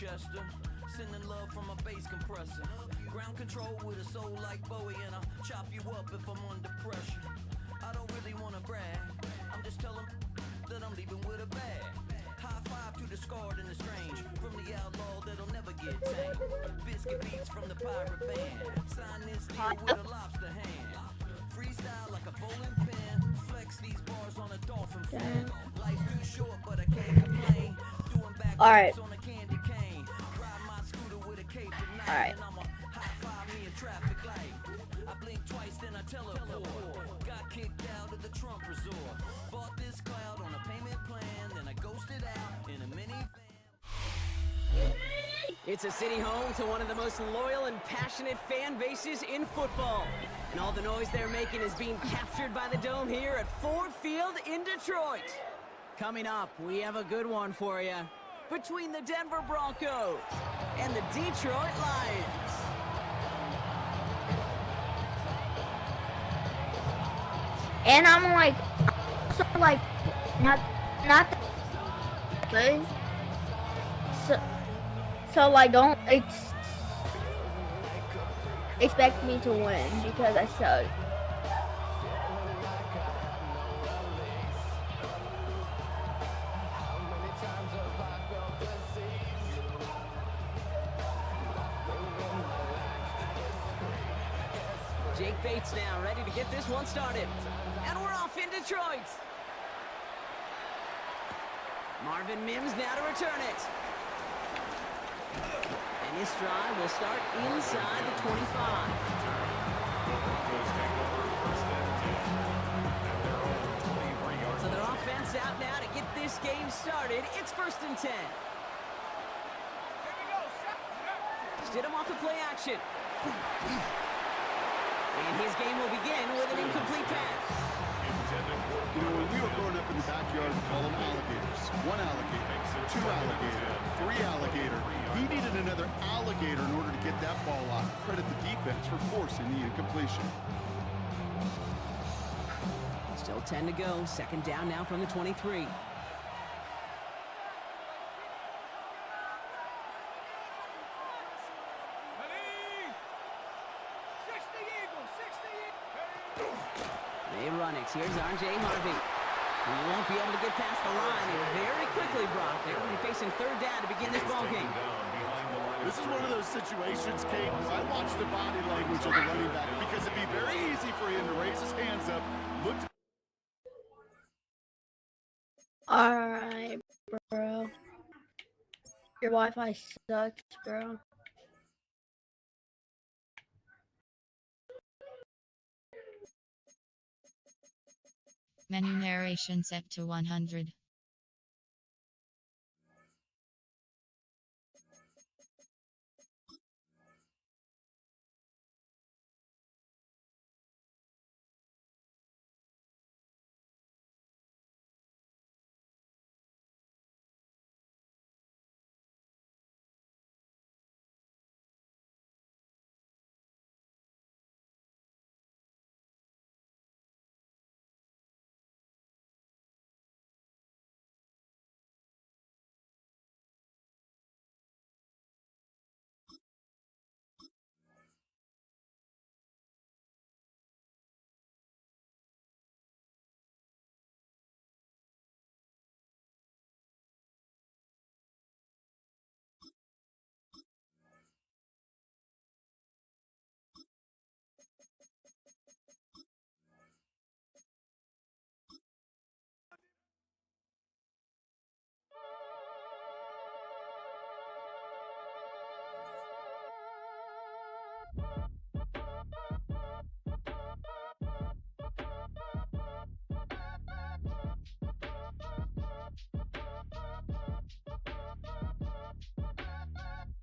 Chester. Sending love from a bass compressor. Ground control with a soul like Bowie, and I'll chop you up if I'm under pressure. I don't really wanna brag, I'm just telling that I'm leaving with a bag. High five to the scarred and the strange, from the outlaw that'll never get tamed. Biscuit beats from the pirate band. Sign this deal with a lobster hand. Freestyle like a bowling pin. Flex these bars on a dolphin fin. Life's too short, but I can't complain. Doing backflips on a candy cane. Ride my scooter with a cape at night. And I'ma high five me a traffic light. I blink twice, then I teleport. Got kicked out of the Trump resort. Bought this cloud on a payment plan. Then I ghosted out in a minivan. It's a city home to one of the most loyal and passionate fan bases in football. And all the noise they're making is being captured by the Dome here at Ford Field in Detroit. Coming up, we have a good one for you. Between the Denver Broncos and the Detroit Lions. And I'm like, so like, not that good. So like, don't expect me to win because I suck. Jake Bates now ready to get this one started. And we're off in Detroit. Marvin Mims now to return it. And his stride will start inside the 25. So their offense out now to get this game started. It's 1st and 10. Stidham off the play action. And his game will begin with an incomplete pass. You know, when we were growing up in the backyard, we call them alligators. One alligator, two alligator, three alligator. He needed another alligator in order to get that ball off. Credit the defense for forcing the incompletion. Still 10 to go. 2nd down now from the 23. They run it. Here's R.J. Harvey. He won't be able to get past the line. And very quickly, Brock, they're going to be facing 3rd down to begin this ball game. This is one of those situations, Kate, I watch the body language of the running back because it'd be very easy for him to raise his hands up, look. Alright, bro. Your Wi-Fi sucks, bro. Menu narration set to 100.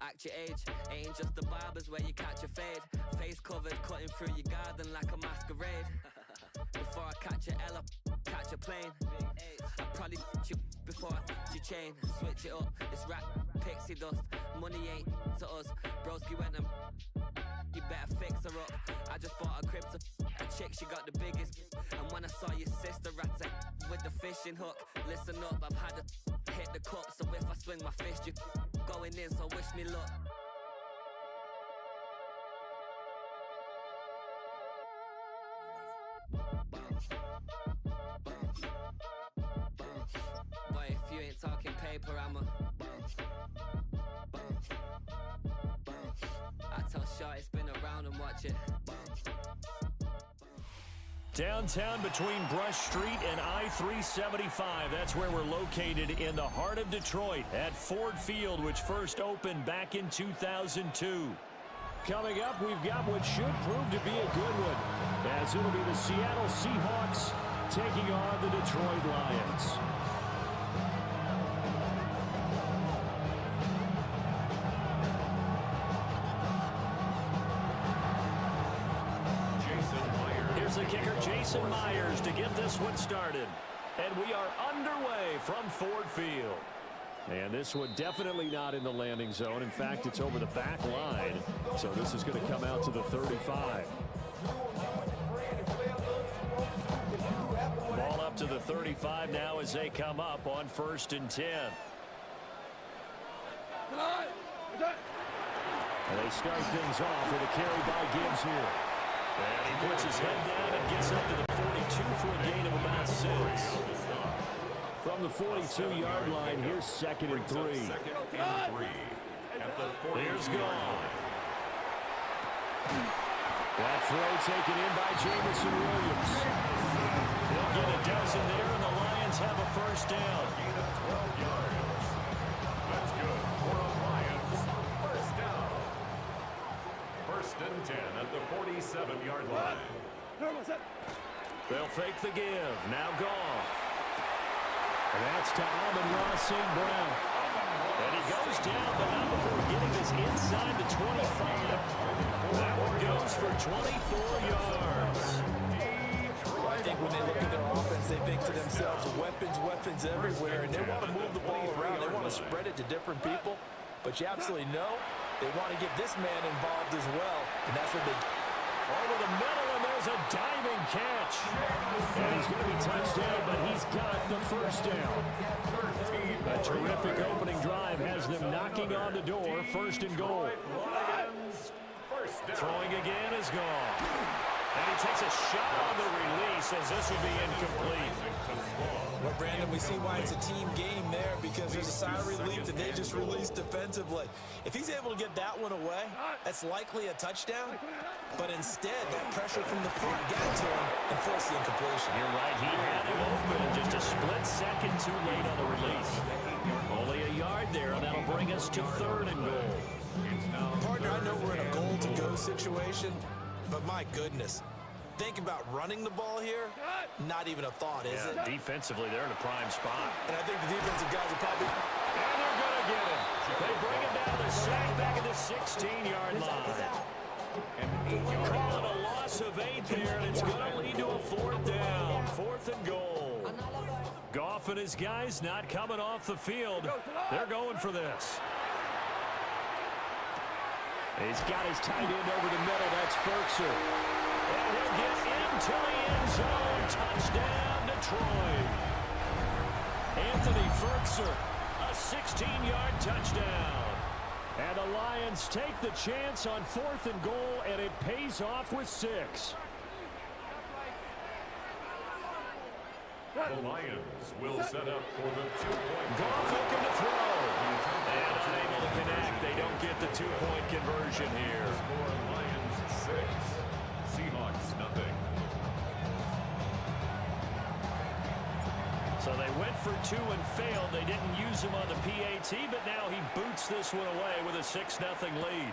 Act your age, ain't just the barbers where you catch a fade. Face covered, cutting through your garden like a masquerade. Before I catch a L, I catch a plane. I probably you before I your chain. Switch it up, it's rap, pixie dust. Money ain't to us. Broski went and you better fix her up. I just bought a crib to a chick, she got the biggest. And when I saw your sister at with the fishing hook, listen up, I've had a hit the cup, so if I swing my fist, you going in, so wish me luck. Boy, if you ain't talking paper, I'm a I tell Shorty spin around and watch it. Downtown between Brush Street and I-375. That's where we're located in the heart of Detroit at Ford Field, which first opened back in 2002. Coming up, we've got what should prove to be a good one, as it'll be the Seattle Seahawks taking on the Detroit Lions. Here's the kicker, Jason Myers, to get this one started. And we are underway from Ford Field. And this one definitely not in the landing zone. In fact, it's over the back line. So this is going to come out to the 35. Ball up to the 35 now as they come up on 1st and 10. And they start things off with a carry by Gibbs here. And he puts his head down and gets up to the 42 for a gain of about 6. From the 42-yard line, here's 2nd and 3. Here's Goff. That throw taken in by Jamison Williams. They'll get a dozen there, and the Lions have a first down. 12 yards. That's good for a Lions first down. 1st and 10 at the 47-yard line. They'll fake the give. Now Goff. And that's to Amon-Ra St. Brown. And he goes down, but not before getting this inside the 25. That one goes for 24 yards. I think when they look at their offense, they think to themselves, weapons everywhere, and they want to move the ball around. They want to spread it to different people, but you absolutely know they want to get this man involved as well, and that's what they do. Over the middle, and there's a diving catch. And he's going to be touchdown, but he's got the first down. A terrific opening drive has them knocking on the door, 1st and goal. Throwing again is gone. And he takes a shot on the release as this will be incomplete. Well, Brandon, we see why it's a team game there, because there's a sigh of relief that they just released defensively. If he's able to get that one away, that's likely a touchdown. But instead, that pressure from the front got to him and forced the incompletion. You're right, he had him open, just a split second too late on the release. Only a yard there, and that'll bring us to 3rd and goal. Partner, I know we're in a goal-to-go situation, but my goodness. Think about running the ball here, not even a thought, is it? Defensively, they're in a prime spot. And I think the defensive guys are probably... And they're going to get him. They bring him down the sack back at the 16-yard line. Call it a loss of 8 there, and it's going to lead to a 4th down. 4th and goal. Goff and his guys not coming off the field. They're going for this. He's got his tight end over the middle. That's Ferkser. And he'll get into the end zone. Touchdown, Detroit. Anthony Ferkser, a 16-yard touchdown. And the Lions take the chance on 4th and goal, and it pays off with 6. The Lions will set up for the 2-point. Goff looking to throw. And unable to connect. They don't get the 2-point conversion here. Score Lions 6. Seahawks nothing. So they went for 2 and failed. They didn't use him on the PAT, but now he boots this one away with a 6-0 lead.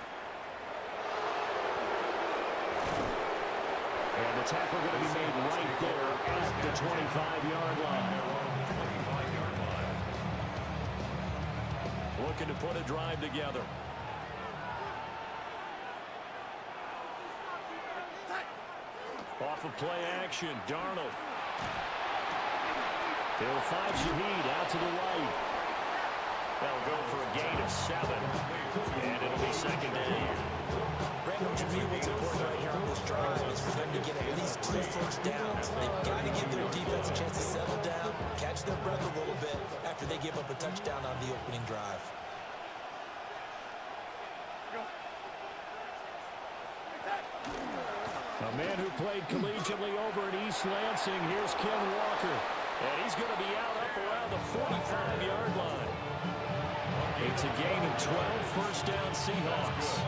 And the tackle going to be made right there at the 25-yard line. Looking to put a drive together. Off of play action, Darnold. He'll find Shaheed out to the right. They'll go for a gain of 7. And it'll be 2nd and 8. Brandon, to me, what's important right here on this drive is for them to get at least 2 first downs. They've got to give their defense a chance to settle down, catch their breath a little bit after they give up a touchdown on the opening drive. A man who played collegiately over at East Lansing, here's Ken Walker. And he's going to be out up around the 45-yard line. It's a gain of 12, first down Seahawks.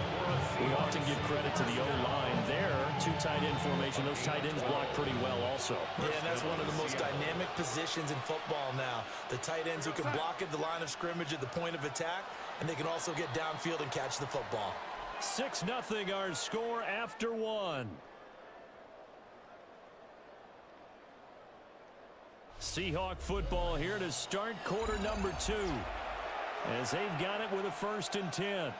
We often give credit to the O-line there. 2 tight end formation. Those tight ends block pretty well also. Yeah, and that's one of the most dynamic positions in football now. The tight ends who can block at the line of scrimmage at the point of attack, and they can also get downfield and catch the football. 6-0 our score after 1. Seahawk football here to start quarter number 2. As they've got it with a 1st and 10.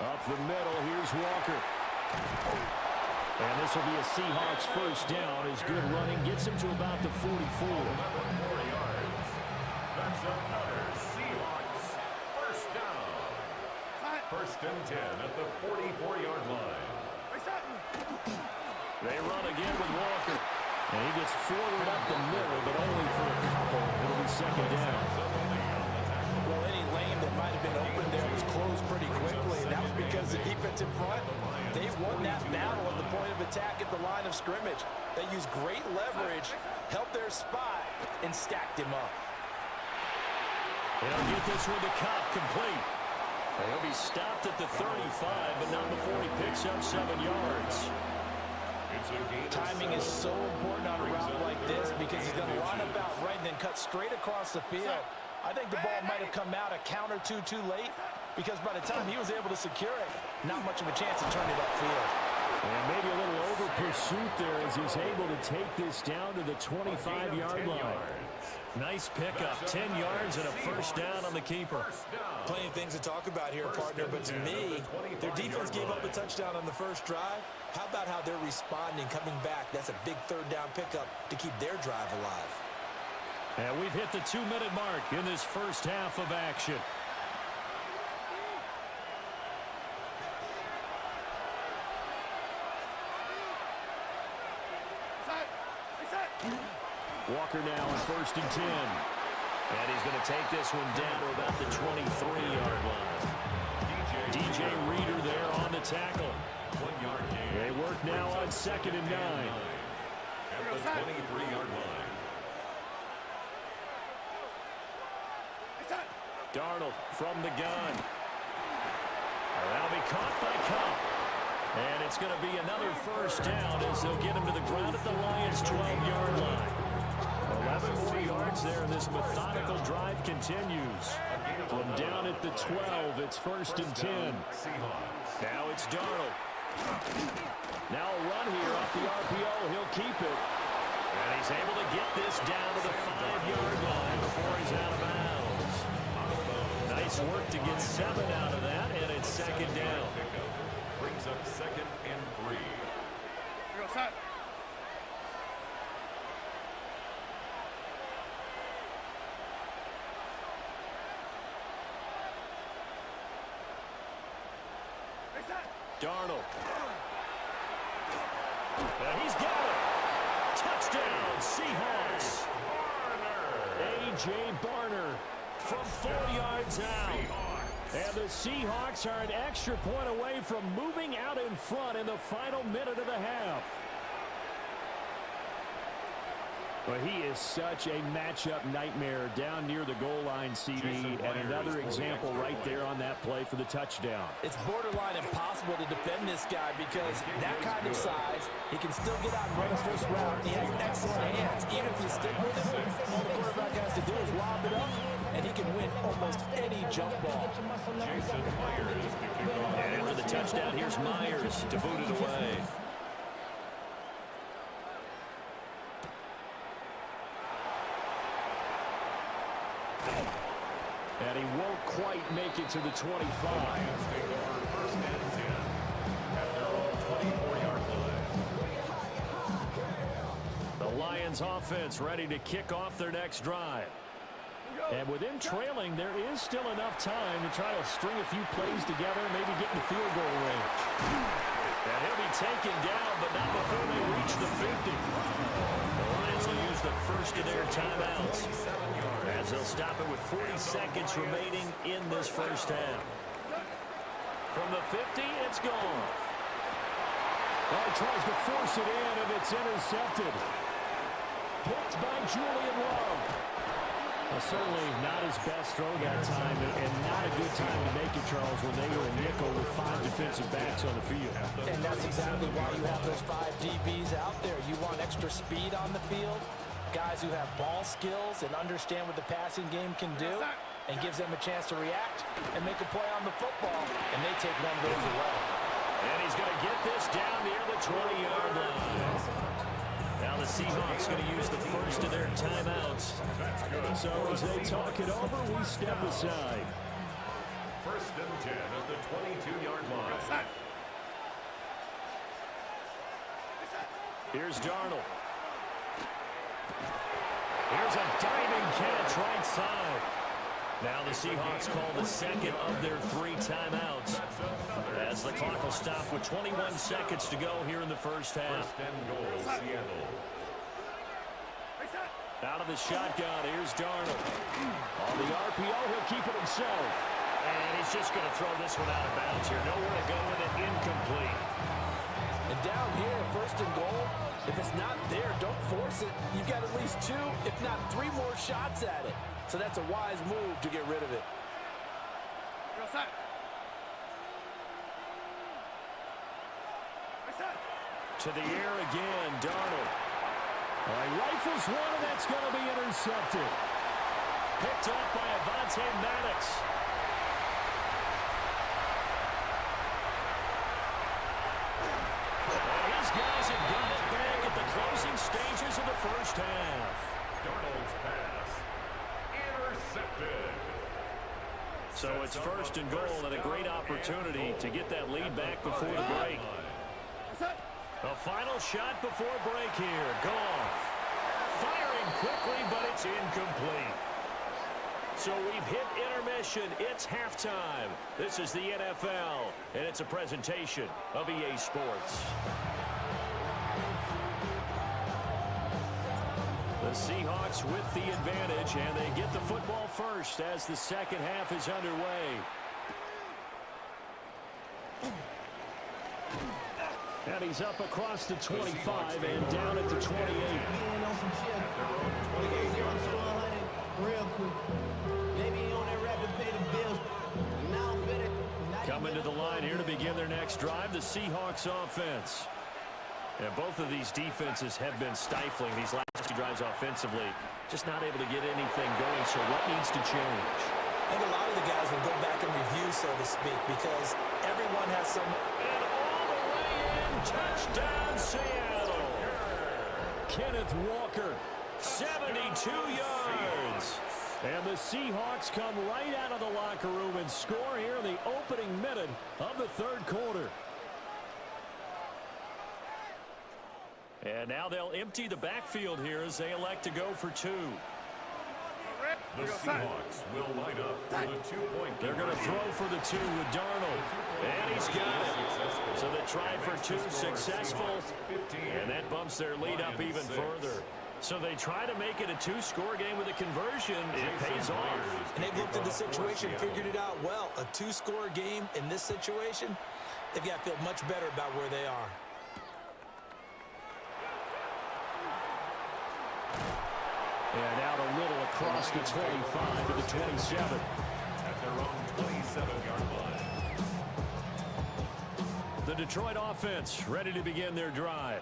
Up the middle, here's Walker. And this will be a Seahawks first down as good running gets him to about the 44. 4 yards. That's another Seahawks first down. 1st and 10 at the 44-yard line. They run again with Walker. And he gets forward up the middle, but only for a couple. It'll be 2nd down. Well, any lane that might have been open there was closed pretty quickly, and that was because the defensive front, they won that battle at the point of attack at the line of scrimmage. They used great leverage, helped their spot, and stacked him up. They'll get this one to Cobb complete. He'll be stopped at the 35, but not before he picks up 7 yards. Timing is so important on a route like this because he's going to line up out right and then cut straight across the field. I think the ball might have come out a count or two too late because by the time he was able to secure it, not much of a chance to turn it upfield. And maybe a little over pursuit there as he's able to take this down to the 25-yard line. Nice pickup, 10 yards and a first down on the keeper. Plenty of things to talk about here, partner, but to me, their defense gave up a touchdown on the first drive. How about how they're responding, coming back? That's a big 3rd down pickup to keep their drive alive. And we've hit the 2-minute mark in this first half of action. Walker now on 1st and 10. And he's going to take this one down to about the 23-yard line. DJ Reader there on the tackle. 1 yard gain. They work now on 2nd and 9. At the 23-yard line. Darnold from the gun. That'll be caught by Cobb. And it's going to be another first down as they'll get him to the ground at the Lions' 12-yard line. 11 more yards there, and this methodical drive continues. From down at the 12, it's 1st and 10. Now it's Darnold. Now a run here off the RPO. He'll keep it. And he's able to get this down to the 5-yard line before he's out of bounds. Nice work to get 7 out of that, and it's 2nd down. Brings up 2nd and 3. Darnold. And he's got it. Touchdown, Seahawks. A.J. Barner from 4 yards out. And the Seahawks are an extra point away from moving out in front in the final minute of the half. Well, he is such a matchup nightmare down near the goal line, CD, and another example right there on that play for the touchdown. It's borderline impossible to defend this guy because that kind of size, he can still get out and run a first route. He has excellent hands. Even if you stick with him, all the quarterback has to do is lob it up, and he can win almost any jump ball. And after the touchdown, here's Myers to boot it away. And he won't don't quite make it to the 25. Lions take over first and 10 at their own 24-yard line. The Lions offense ready to kick off their next drive. And with him trailing, there is still enough time to try to string a few plays together, maybe get in the field goal range. And he'll be taken down, but not before they reach the 50. The Lions will use the first of their timeouts, as they'll stop it with 40 seconds remaining in this first half. From the 50, it's gone. Well, he tries to force it in, and it's intercepted. Picked by Julian Love. Certainly not his best throw that time, and not a good time to make it, Charles, when they were in nickel with 5 defensive backs on the field. And that's exactly why you have those 5 DBs out there. You want extra speed on the field, guys who have ball skills and understand what the passing game can do, and gives them a chance to react and make a play on the football, and they take one of those away. And he's going to get this down near the 20-yard line. Now the Seahawks going to use the first of their timeouts. So as they talk it over, we step aside. First and 10 at the 22-yard line. Here's Darnold. Here's a diving catch right side. Now the Seahawks call the second of their 3 timeouts, as the clock will stop with 21 seconds to go here in the first half. First and goal, Seattle. Out of the shotgun, here's Darnold. On the RPO, he'll keep it himself. And he's just going to throw this one out of bounds here. Nowhere to go with it, incomplete. And down here, first and goal, if it's not there, don't force it. You've got at least 2, if not 3 more shots at it. So that's a wise move to get rid of it. To the air again, Darnold. He rifles one, and that's going to be intercepted. Picked up by Avonte Maddox. His guys have got it back at the closing stages of the first half. Darnold's pass intercepted. So it's first and goal, and a great opportunity to get that lead back before the break. The final shot before break here. Goff. Firing quickly, but it's incomplete. So we've hit intermission. It's halftime. This is the NFL, and it's a presentation of EA Sports. The Seahawks with the advantage, and they get the football first as the second half is underway. And he's up across the 25 and down at the 28. Coming to the line here to begin their next drive, the Seahawks offense. And both of these defenses have been stifling these last 2 drives offensively. Just not able to get anything going, so what needs to change? I think a lot of the guys will go back and review, so to speak, because everyone has some... And all the way in, touchdown Seattle. Kenneth Walker, 72 yards. And the Seahawks come right out of the locker room and score here in the opening minute of the third quarter. And now they'll empty the backfield here as they elect to go for 2. The Seahawks will line up for the 2-point. They're going to throw for the 2 with Darnold. And he's got it. So they tried for 2, successful. And that bumps their lead up even further. So they try to make it a 2-score game with a conversion. It pays off. And they've looked at the situation, figured it out well. A 2-score game in this situation, they've got to feel much better about where they are. And out a little across the 25 to the 27. At their own 27-yard line. The Detroit offense ready to begin their drive.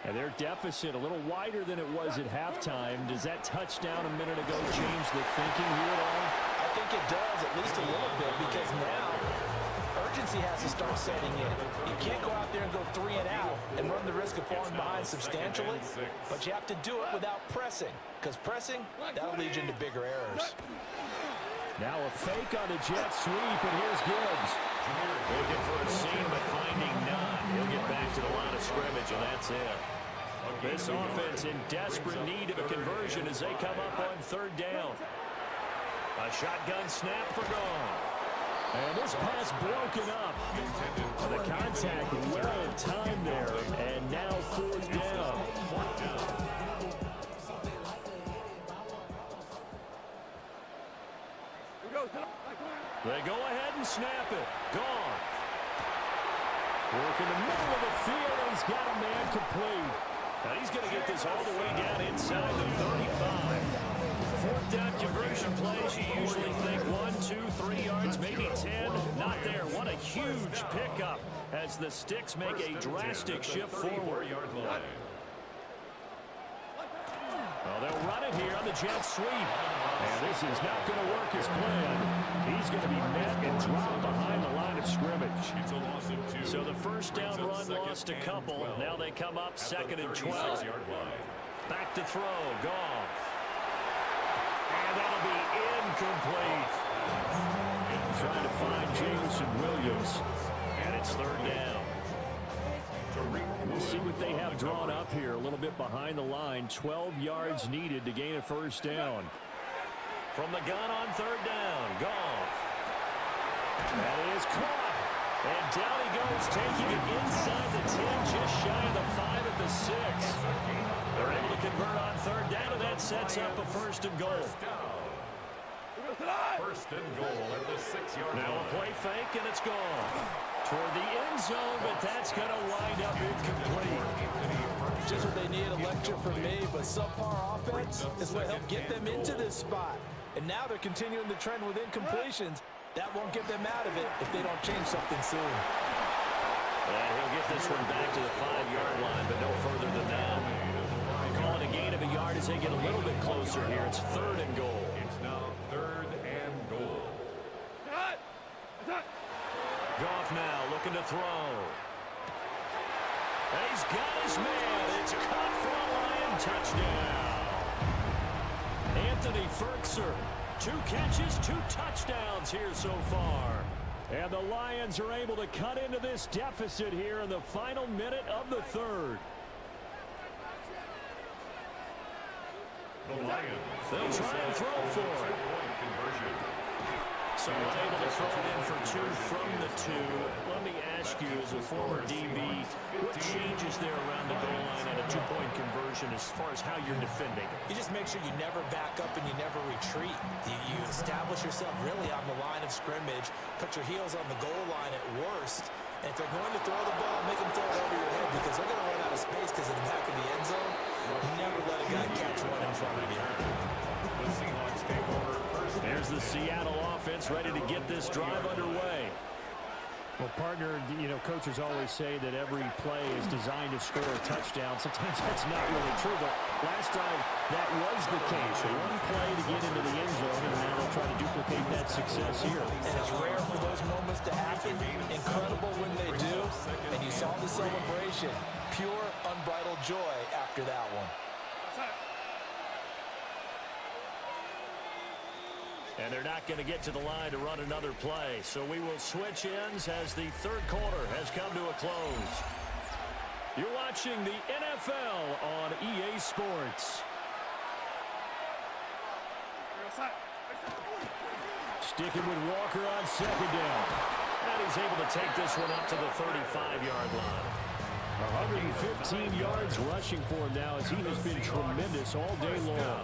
And their deficit a little wider than it was at halftime. Does that touchdown a minute ago change the thinking here at all? I think it does, at least a little bit, because now urgency has to start setting in. You can't go out there and go 3 and out and run the risk of falling behind substantially, but you have to do it without pressing, because pressing, that'll lead you into bigger errors. Now a fake on the jet sweep, and here's Gibbs. Looking for a seam, but finding none. He'll get back to the line of scrimmage, and that's it. This offense in desperate need of a conversion as they come up on third down. A shotgun snap for Goff. And this pass broken up. The contact well timed there, and now fourth down. They go ahead and snap it. Goff. Work in the middle of the field, and he's got a man complete. Now he's going to get this all the way down inside the 35. Fourth down conversion plays, you usually think 1, 2, 3 yards, maybe 10. Not there. What a huge pickup as the Sticks make a drastic shift forward. Well, they'll run it here on the jet sweep. And this is not going to work as planned. He's going to be met and dropped behind the line of scrimmage. So the first down run lost a couple. Now they come up 2nd and 12. Back to throw. Goff. And that'll be incomplete. Trying to find Jameson Williams. And it's third down. We'll see what they have drawn up here. A little bit behind the line. 12 yards needed to gain a first down. From the gun on third down. Goff. That is caught. And down he goes, taking it inside the 10, just shy of the 5 at the 6. They're able to convert on third down, and that sets up a first and goal. First and goal at the 6-yard line. Now a play fake, and it's gone. Toward the end zone, but that's going to wind up incomplete. Just what they need, a lecture from me, but subpar offense is what helped get them into this spot. And now they're continuing the trend with incompletions. That won't get them out of it if they don't change something soon. And he'll get this one back to the 5-yard line, but no further than that. Call it a gain of a yard as they get a little bit closer here. It's third and goal. It's now third and goal. Goff now looking to throw. He's got his man. It's caught for a Lion touchdown. Anthony Ferkser, 2 catches, 2 touchdowns here so far. And the Lions are able to cut into this deficit here in the final minute of the third. The Lions. They'll try and throw for it. So able to throw it in for 2 from the 2. Let me ask you, as a former DB, what changes there around the goal line on a 2-point conversion as far as how you're defending? You just make sure you never back up and you never retreat. You establish yourself really on the line of scrimmage, put your heels on the goal line at worst, and if they're going to throw the ball, make them throw it over your head because they're going to run out of space because of the back of the end zone. Never let a guy catch one in front of you. The Seahawks take over first. There's the Seattle offense ready to get this drive underway. Well, partner, you know, coaches always say that every play is designed to score a touchdown. Sometimes that's not really true, but last time that was the case. One play to get into the end zone, and now they'll try to duplicate that success here. And it's rare for those moments to happen. Incredible when they do. And you saw the celebration. Pure, unbridled joy after that one. And they're not going to get to the line to run another play. So we will switch ends as the third quarter has come to a close. You're watching the NFL on EA Sports. Sticking with Walker on second down. And he's able to take this one up to the 35-yard line. 115 yards rushing for him now as he has been tremendous all day long.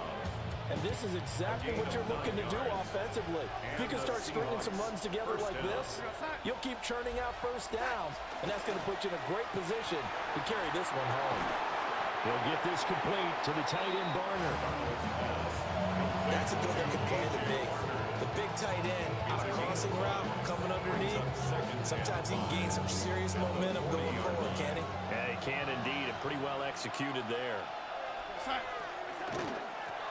And this is exactly what you're looking to do offensively. If you can start stringing some runs together like this, you'll keep churning out first downs, and that's going to put you in a great position to carry this one home. They'll get this complete to the tight end, Barner. That's a good-looking play to me. The big tight end on a crossing route coming underneath. Sometimes he can gain some serious momentum going forward, can he? Yeah, he can indeed, and pretty well executed there.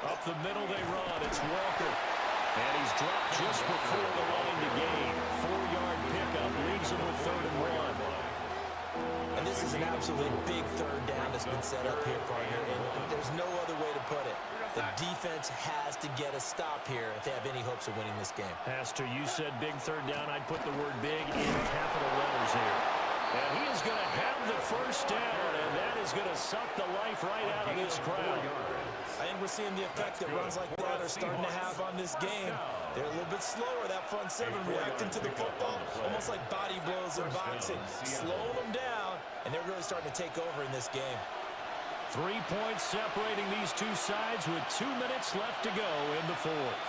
Up the middle they run. It's Walker. And he's dropped just before the line to gain. 4-yard pickup leaves him with 3rd and 1. And this is an absolutely big third down that's been set up here, partner. And there's no other way to put it. The defense has to get a stop here if they have any hopes of winning this game. Pastor, you said big third down. I'd put the word big in capital letters here. And he is going to have the first down, and that is going to suck the life right out of this crowd. I think we're seeing the effect that runs like that are starting to have on this game. They're a little bit slower, that front seven, reacting to the football, almost like body blows in boxing. Slow them down, and they're really starting to take over in this game. 3 points separating these two sides with 2 minutes left to go in the fourth.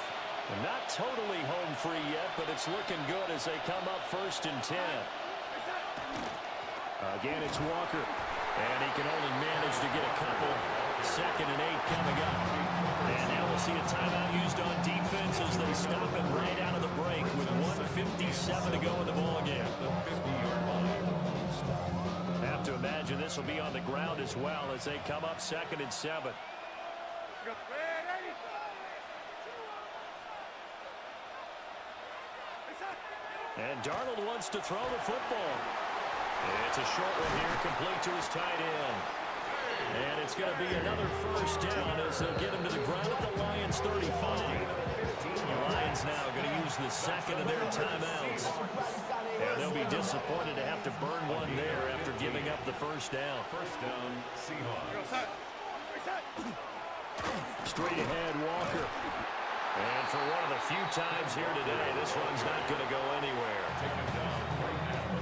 And not totally home free yet, but it's looking good as they come up 1st and 10. Again, it's Walker, and he can only manage to get a couple. 2nd and 8 coming up. And now we'll see a timeout used on defense as they stop it right out of the break with 1:57 to go in the ballgame. Have to imagine this will be on the ground as well as they come up 2nd and 7. And Darnold wants to throw the football. It's a short one here, complete to his tight end. And it's going to be another first down as they'll get him to the ground at the Lions 35. The Lions now going to use the 2nd of their timeouts. And they'll be disappointed to have to burn one there after giving up the first down. First down, Seahawks. Straight ahead, Walker. And for one of the few times here today, this one's not going to go anywhere.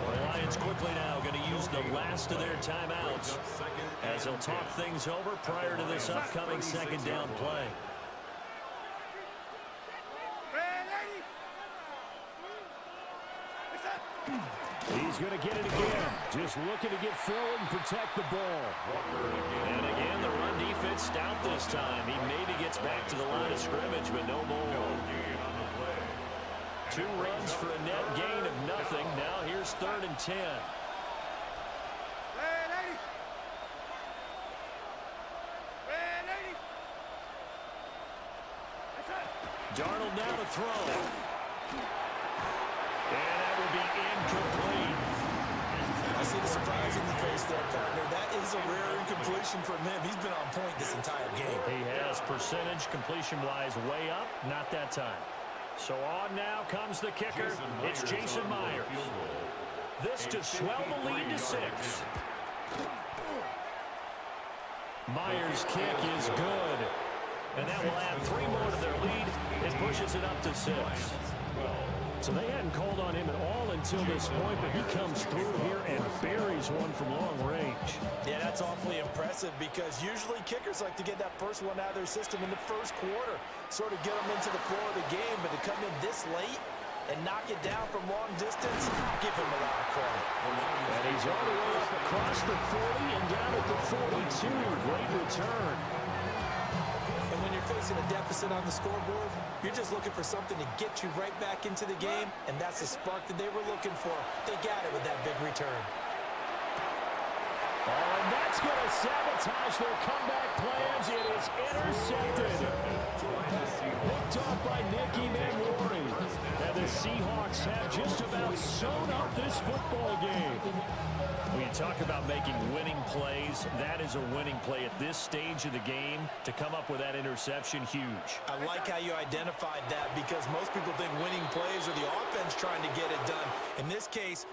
The Lions quickly now going to use the last of their timeouts as they'll talk things over prior to this upcoming 2nd down play. He's going to get it again. Just looking to get forward and protect the ball. And again, the run defense stout this time. He maybe gets back to the line of scrimmage, but no more. 2 runs for a net gain of nothing. Now here's 3rd and 10. Darnold now to throw. And that will be incomplete. I see the surprise in the face there, partner. That is a rare incompletion from him. He's been on point this entire game. He has percentage completion-wise way up. Not that time. So on now comes the kicker. It's Jason Myers. This to swell the lead to 6. Myers' kick is good. And that will add 3 more to their lead and pushes it up to 6. So they hadn't called on him at all until this point, but he comes through here and buries one from long range. Yeah, that's awfully impressive because usually kickers like to get that first one out of their system in the first quarter, sort of get them into the flow of the game, but to come in this late and knock it down from long distance, give him a lot of credit. And he's all the way up across the 40 and down at the 42. Great return. And when you're facing a deficit on the scoreboard, you're just looking for something to get you right back into the game, and that's the spark that they were looking for. They got it with that big return. Oh, and that's going to sabotage their comeback plans. It is intercepted. Picked off by Nicky Manwari. And the Seahawks have just about sewn up this football game. When you talk about making winning plays, that is a winning play at this stage of the game. To come up with that interception, huge. I like how you identified that because most people think winning plays are the offense trying to get it done. In this case,